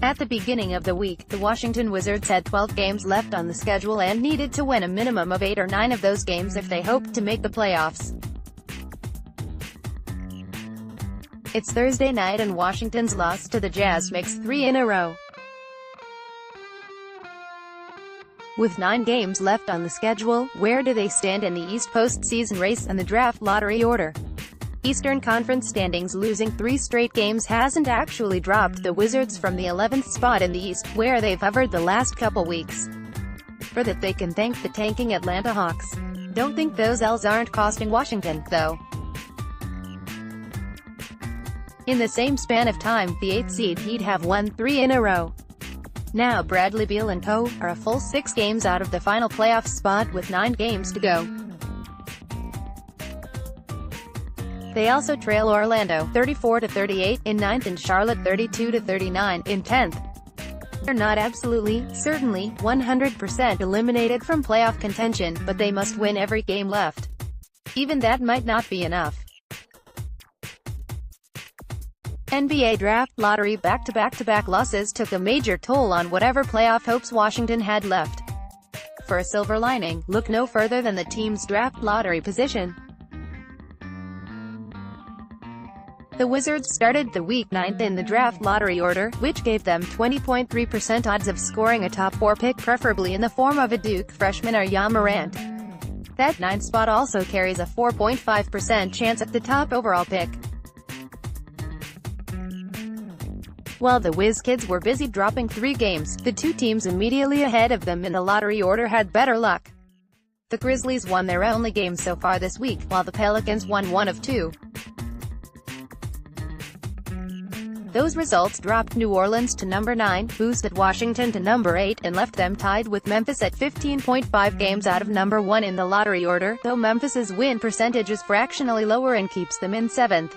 At the beginning of the week, the Washington Wizards had 12 games left on the schedule and needed to win a minimum of 8 or 9 of those games if they hoped to make the playoffs. It's Thursday night and Washington's loss to the Jazz makes 3 in a row. With 9 games left on the schedule, where do they stand in the East postseason race and the draft lottery order? Eastern Conference standings: losing 3 straight games hasn't actually dropped the Wizards from the 11th spot in the East, where they've hovered the last couple weeks. For that they can thank the tanking Atlanta Hawks. Don't think those L's aren't costing Washington, though. In the same span of time, the 8th seed Heat have won 3 in a row. Now Bradley Beal and co. are a full 6 games out of the final playoff spot with 9 games to go. They also trail Orlando 34-38 in 9th and Charlotte 32-39 in 10th. They're not absolutely, certainly, 100% eliminated from playoff contention, but they must win every game left. Even that might not be enough. NBA draft lottery back-to-back losses took a major toll on whatever playoff hopes Washington had left. For a silver lining, look no further than the team's draft lottery position. The Wizards started the week 9th in the draft lottery order, which gave them 20.3% odds of scoring a top 4 pick, preferably in the form of a Duke freshman or Ja Morant. That 9th spot also carries a 4.5% chance at the top overall pick. While the Wiz Kids were busy dropping 3 games, the 2 teams immediately ahead of them in the lottery order had better luck. The Grizzlies won their only game so far this week, while the Pelicans won 1 of 2. Those results dropped New Orleans to number 9, boosted Washington to number 8, and left them tied with Memphis at 15.5 games out of number 1 in the lottery order, though Memphis's win percentage is fractionally lower and keeps them in 7th.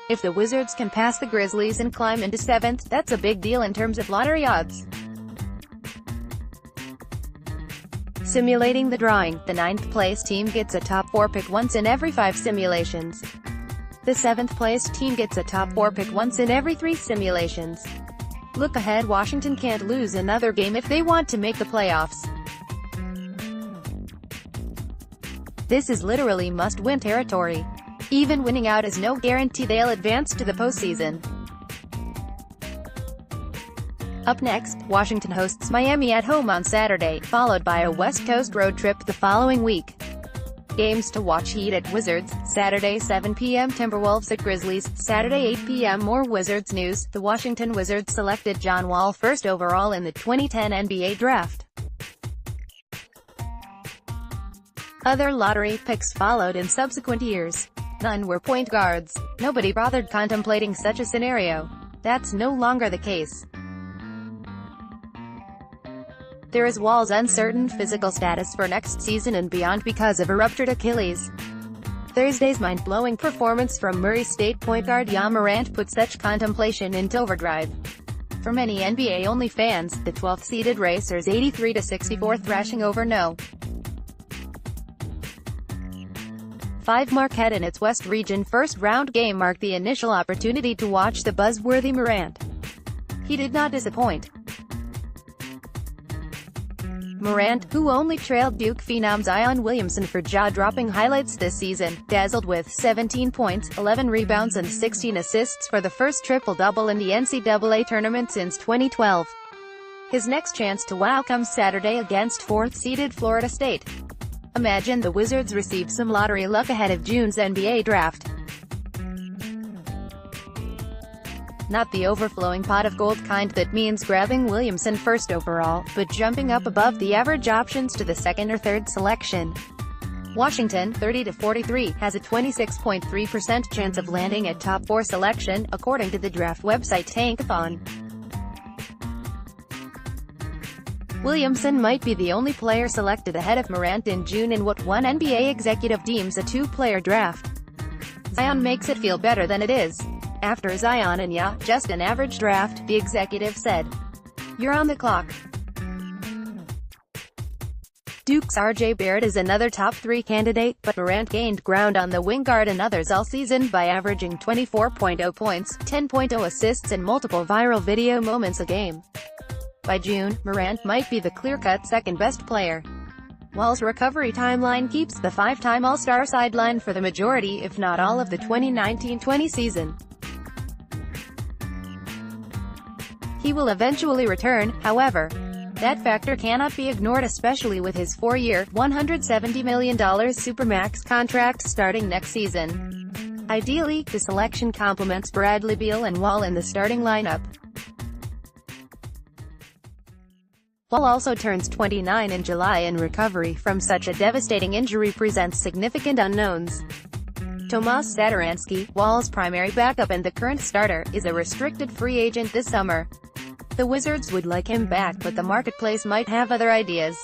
If the Wizards can pass the Grizzlies and climb into 7th, that's a big deal in terms of lottery odds. Simulating the drawing, the 9th place team gets a top 4 pick once in every 5 simulations. The 7th place team gets a top 4 pick once in every 3 simulations. Look ahead: Washington can't lose another game if they want to make the playoffs. This is literally must-win territory. Even winning out is no guarantee they'll advance to the postseason. Up next, Washington hosts Miami at home on Saturday, followed by a West Coast road trip the following week. Games to watch: Heat at Wizards, Saturday 7 p.m. Timberwolves at Grizzlies, Saturday 8 p.m. More Wizards news: the Washington Wizards selected John Wall first overall in the 2010 NBA Draft. Other lottery picks followed in subsequent years. None were point guards. Nobody bothered contemplating such a scenario. That's no longer the case. There is Wall's uncertain physical status for next season and beyond because of a ruptured Achilles. Thursday's mind-blowing performance from Murray State point guard Ja Morant put such contemplation into overdrive. For many NBA-only fans, the 12th-seeded Racers 83-64 thrashing over No. 5 Marquette in its West Region first-round game marked the initial opportunity to watch the buzzworthy Morant. He did not disappoint. Morant, who only trailed Duke phenom Zion Williamson for jaw-dropping highlights this season, dazzled with 17 points, 11 rebounds and 16 assists for the first triple-double in the NCAA tournament since 2012. His next chance to wow comes Saturday against 4th-seeded Florida State. Imagine the Wizards receive some lottery luck ahead of June's NBA draft. Not the overflowing pot of gold kind that means grabbing Williamson first overall, but jumping up above the average options to the 2nd or 3rd selection. Washington, 30-43, has a 26.3% chance of landing at top 4 selection, according to the draft website Tankathon. Williamson might be the only player selected ahead of Morant in June in what one NBA executive deems a 2-player draft. Zion makes it feel better than it is. After Zion and Ja, just an average draft, the executive said. You're on the clock. Duke's RJ Barrett is another top 3 candidate, but Morant gained ground on the wing guard and others all season by averaging 24.0 points, 10.0 assists and multiple viral video moments a game. By June, Morant might be the clear-cut second-best player. Wall's recovery timeline keeps the 5-time All-Star sidelined for the majority if not all of the 2019-20 season. He will eventually return, however. That factor cannot be ignored, especially with his 4-year, $170 million Supermax contract starting next season. Ideally, the selection complements Bradley Beal and Wall in the starting lineup. Wall also turns 29 in July, and recovery from such a devastating injury presents significant unknowns. Tomas Satoransky, Wall's primary backup and the current starter, is a restricted free agent this summer. The Wizards would like him back, but the marketplace might have other ideas.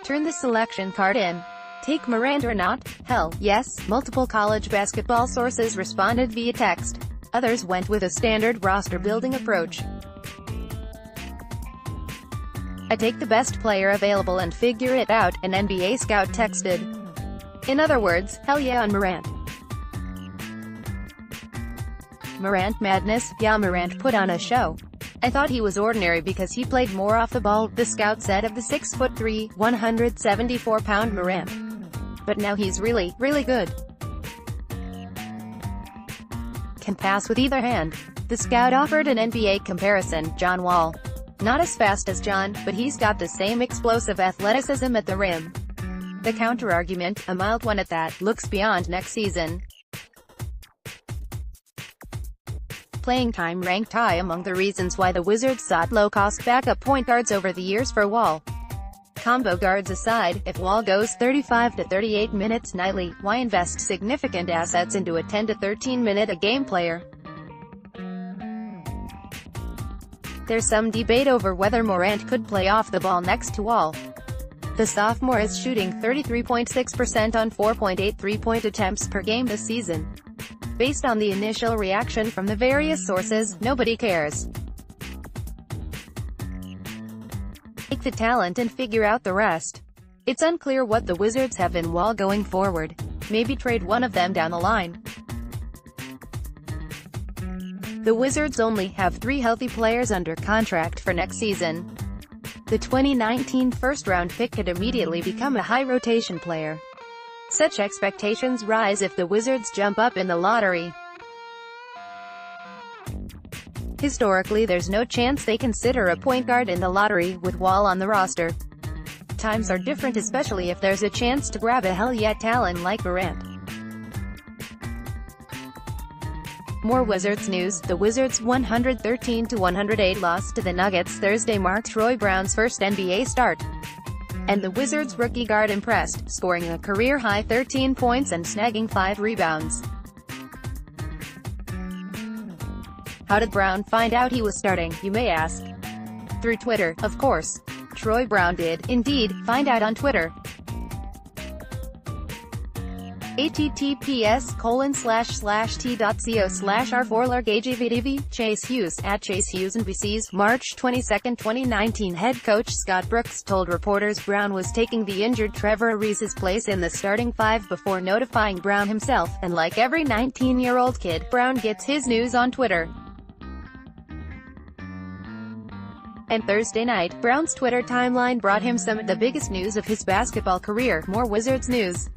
Turn the selection card in. Take Morant or not? Hell, yes, multiple college basketball sources responded via text. Others went with a standard roster-building approach. I take the best player available and figure it out, an NBA scout texted. In other words, hell yeah on Morant. Morant madness? Yeah, Morant put on a show. I thought he was ordinary because he played more off the ball, the scout said of the 6'3", 174-pound Morant. But now he's really, really good. Can pass with either hand. The scout offered an NBA comparison, John Wall. Not as fast as John, but he's got the same explosive athleticism at the rim. The counter-argument, a mild one at that, looks beyond next season. Playing time ranked high among the reasons why the Wizards sought low-cost backup point guards over the years for Wall. Combo guards aside, if Wall goes 35 to 38 minutes nightly, why invest significant assets into a 10 to 13 minute a game player? There's some debate over whether Morant could play off the ball next to Wall. The sophomore is shooting 33.6% on 4.8 three-point attempts per game this season. Based on the initial reaction from the various sources, nobody cares. Take the talent and figure out the rest. It's unclear what the Wizards have in Wall going forward. Maybe trade one of them down the line. The Wizards only have 3 healthy players under contract for next season. The 2019 first-round pick could immediately become a high-rotation player. Such expectations rise if the Wizards jump up in the lottery. Historically, there's no chance they consider a point guard in the lottery, with Wall on the roster. Times are different, especially if there's a chance to grab a hell-yeah talent like Morant. More Wizards news. The Wizards' 113-108 loss to the Nuggets Thursday marked Troy Brown's first NBA start. And the Wizards' rookie guard impressed, scoring a career-high 13 points and snagging 5 rebounds. How did Brown find out he was starting, you may ask? Through Twitter, of course. Troy Brown did, indeed, find out on Twitter. https://t.co/r4largagvdv, Chase Hughes, at Chase Hughes NBC's, March 22, 2019 head coach Scott Brooks told reporters Brown was taking the injured Trevor Ariza's place in the starting 5 before notifying Brown himself, and like every 19-year-old kid, Brown gets his news on Twitter. And Thursday night, Brown's Twitter timeline brought him some of the biggest news of his basketball career. More Wizards news.